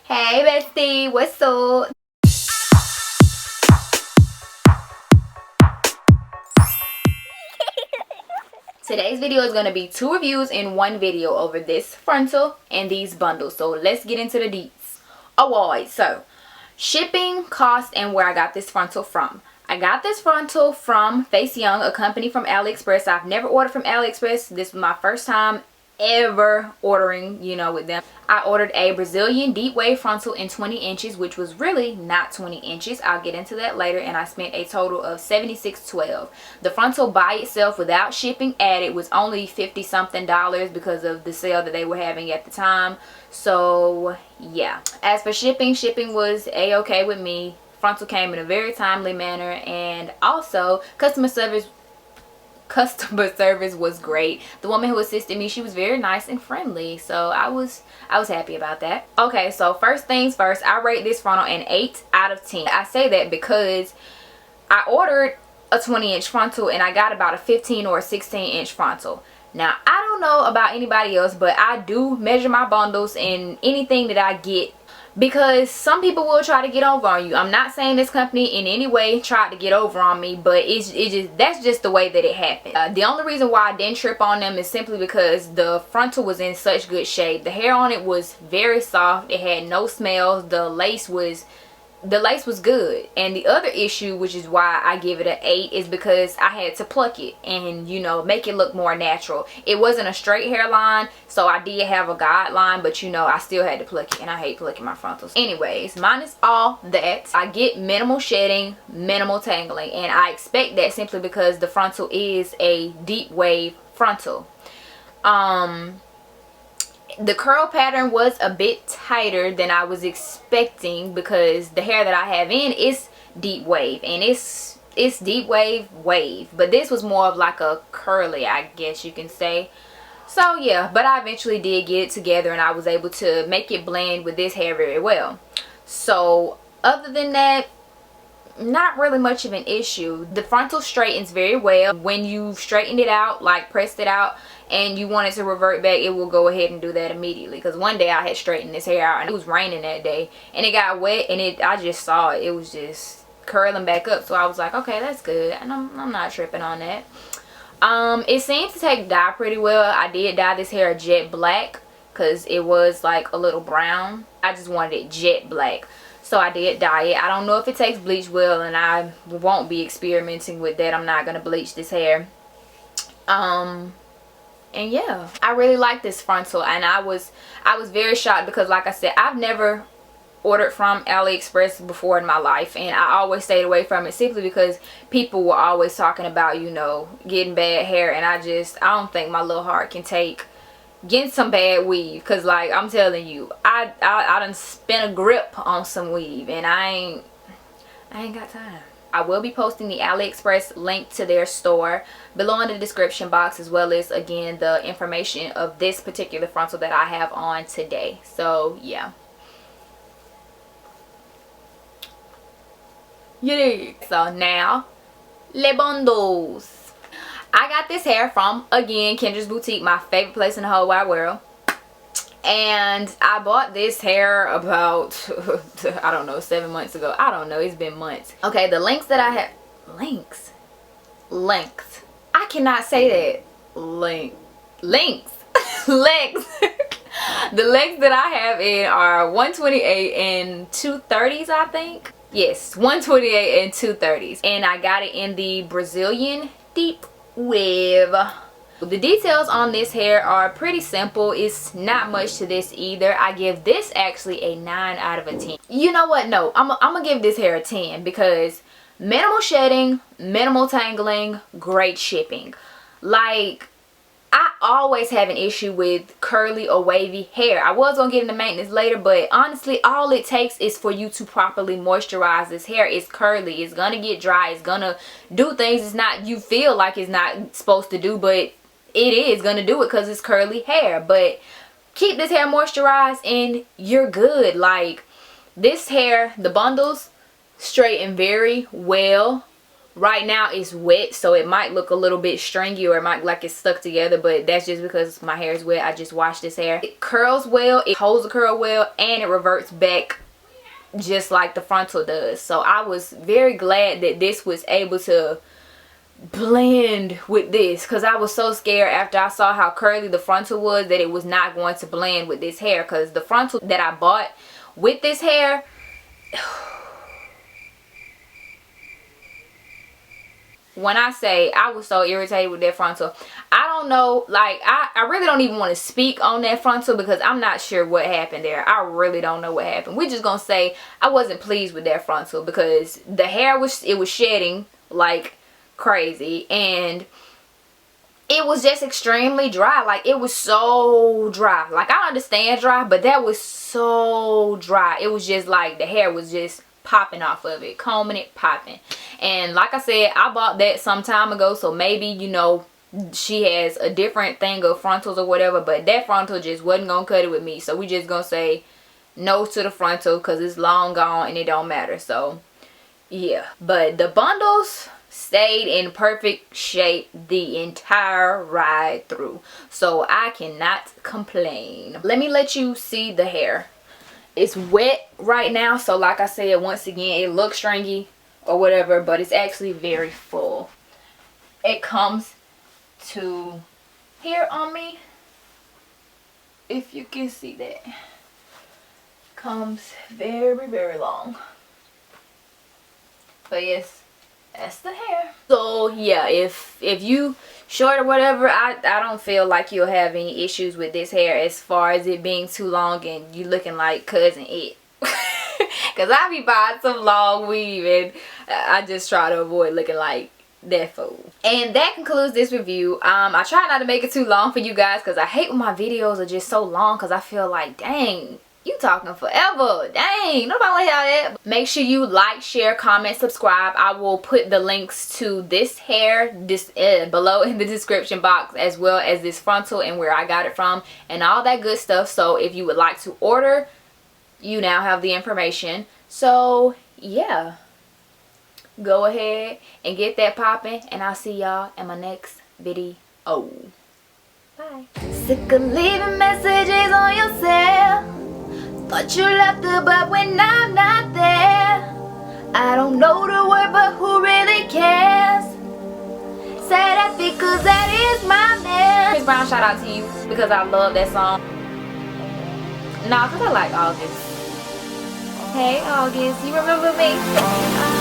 Hey bestie, what's up? Today's video is going to be 2 reviews in 1 video over this frontal and these bundles. So let's get into the deets. Alright, so shipping, cost, and where I got this frontal from. I got this frontal from Faceyoung, a company from Aliexpress. I've never ordered from Aliexpress. This was my first time ever ordering, with them. I ordered a Brazilian deep wave frontal in 20 inches, which was really not 20 inches. I'll get into that later, and I spent a total of $76.12. The frontal by itself without shipping added was only 50 something dollars because of the sale that they were having at the time. So yeah, as for shipping was a-okay with me. Frontal came in a very timely manner, and also customer service was great. The woman who assisted me, she was very nice and friendly, so I was happy about that. Okay, so first things first, I rate this frontal an 8 out of 10. I say that because I ordered a 20-inch frontal and I got about a 15 or a 16-inch frontal. Now, I don't know about anybody else, but I do measure my bundles and anything that I get, because some people will try to get over on you. I'm not saying this company in any way tried to get over on me, but that's just the way that it happened. The only reason why I didn't trip on them is simply because the frontal was in such good shape. The hair on it was very soft. It had no smells. The lace was good. And the other issue, which is why I give it an 8, is because I had to pluck it and make it look more natural. It wasn't a straight hairline, so I did have a guideline, but I still had to pluck it, and I hate plucking my frontals. Anyways, minus all that, I get minimal shedding, minimal tangling, and I expect that simply because the frontal is a deep wave frontal. The curl pattern was a bit tighter than I was expecting because the hair that I have in is deep wave, and it's deep wave, but this was more of like a curly, I guess you can say. So yeah, but I eventually did get it together and I was able to make it blend with this hair very well. So other than that, not really much of an issue. The frontal straightens very well. When you straighten it out, like pressed it out, and you want it to revert back, it will go ahead and do that immediately. Because one day I had straightened this hair out and it was raining that day and it got wet, and I just saw it was just curling back up. So I was like, okay, that's good, and I'm not tripping on that. It seems to take dye pretty well. I did dye this hair jet black because it was like a little brown. I just wanted it jet black, so I did dye it. I don't know if it takes bleach well, and I won't be experimenting with that. I'm not gonna bleach this hair. And yeah, I really like this frontal, and I was very shocked because, like I said, I've never ordered from Aliexpress before in my life, and I always stayed away from it simply because people were always talking about getting bad hair, and I don't think my little heart can take getting some bad weave, because like I'm telling you, I done spent a grip on some weave, and I ain't got time. I will be posting the Aliexpress link to their store below in the description box, as well as, again, the information of this particular frontal that I have on today. So, yeah. Yeah. So, now, les bundles. I got this hair from, again, Kendra'S boutique, my favorite place in the whole wide world. And I bought this hair about, I don't know, 7 months ago. I don't know. It's been months. Okay, the lengths that I have. Lengths. I cannot say that. Lengths. Lengths. The lengths that I have in are 128 and 230s, I think. Yes, 128 and 230s. And I got it in the Brazilian deep wave. The details on this hair are pretty simple. It's not much to this either. I give this actually a 9 out of a 10. You know what? No, I'm gonna give this hair a 10 because minimal shedding, minimal tangling, great shipping. Like, I always have an issue with curly or wavy hair. I was gonna get into maintenance later, but honestly, all it takes is for you to properly moisturize this hair. It's curly, it's gonna get dry, it's gonna do things you feel like it's not supposed to do, but it is gonna do it because it's curly hair. But keep this hair moisturized and you're good. Like, this hair, the bundles straighten very well. Right now it's wet, so it might look a little bit stringy, or it might look like it's stuck together, but that's just because my hair is wet. I just washed this hair. It curls well, it holds the curl well, and it reverts back just like the frontal does. So I was very glad that this was able to blend with this, because I was so scared after I saw how curly the frontal was that it was not going to blend with this hair, because the frontal that I bought with this hair, when I say I was so irritated with that frontal, I don't know, like I really don't even want to speak on that frontal because I'm not sure what happened there. I really don't know what happened. We're just gonna say I wasn't pleased with that frontal because the hair was shedding like crazy, and it was just extremely dry. Like, it was so dry. Like, I understand dry, but that was so dry. It was just like the hair was just popping off of it, combing it, popping. And like I said, I bought that some time ago, so maybe, you know, she has a different thing of frontals or whatever, but that frontal just wasn't gonna cut it with me. So we just gonna say no to the frontal because it's long gone and it don't matter. So yeah, but the bundles stayed in perfect shape the entire ride through, so I cannot complain. Let me let you see the hair. It's wet right now, so like I said, once again, it looks stringy or whatever, but it's actually very full. It comes to here on me, if you can see that. Comes very, very long. But yes, that's the hair. So yeah, if you short or whatever, I don't feel like you'll have any issues with this hair as far as it being too long and you looking like Cousin It. Because I be buying some long weave and I just try to avoid looking like that fool. And that concludes this review. I try not to make it too long for you guys because I hate when my videos are just so long, because I feel like, dang, you talking forever. Dang, nobody want to hear that. Make sure you like, share, comment, subscribe. I will put the links to this hair below in the description box, as well as this frontal and where I got it from and all that good stuff. So if you would like to order, you now have the information. So yeah, go ahead and get that popping, and I'll see y'all in my next video. Bye. Sick of leaving messages on your cell. Thought you left her, but when I'm not there, I don't know the word, but who really cares? Say that because that is my man. Chris Brown, shout out to you because I love that song. Nah, because I like August. Hey August, you remember me?